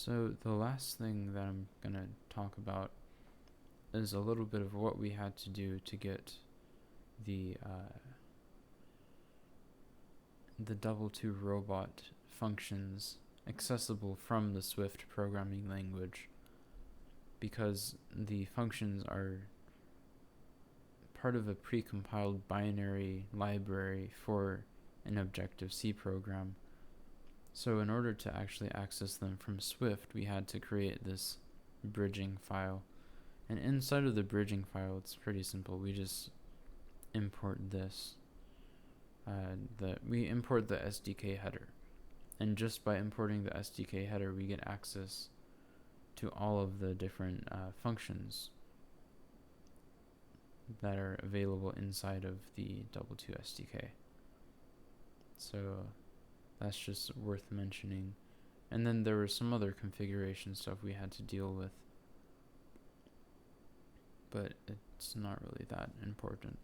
So the last thing that I'm going to talk about is a little bit of what we had to do to get the Double2 robot functions accessible from the Swift programming language, because the functions are part of a precompiled binary library for an Objective-C program. So in order to actually access them from Swift, we had to create this bridging file. And inside of the bridging file, it's pretty simple. We just import this. We import the SDK header. And just by importing the SDK header, we get access to all of the different functions that are available inside of the Double2 SDK. So that's just worth mentioning. And then there was some other configuration stuff we had to deal with, but it's not really that important.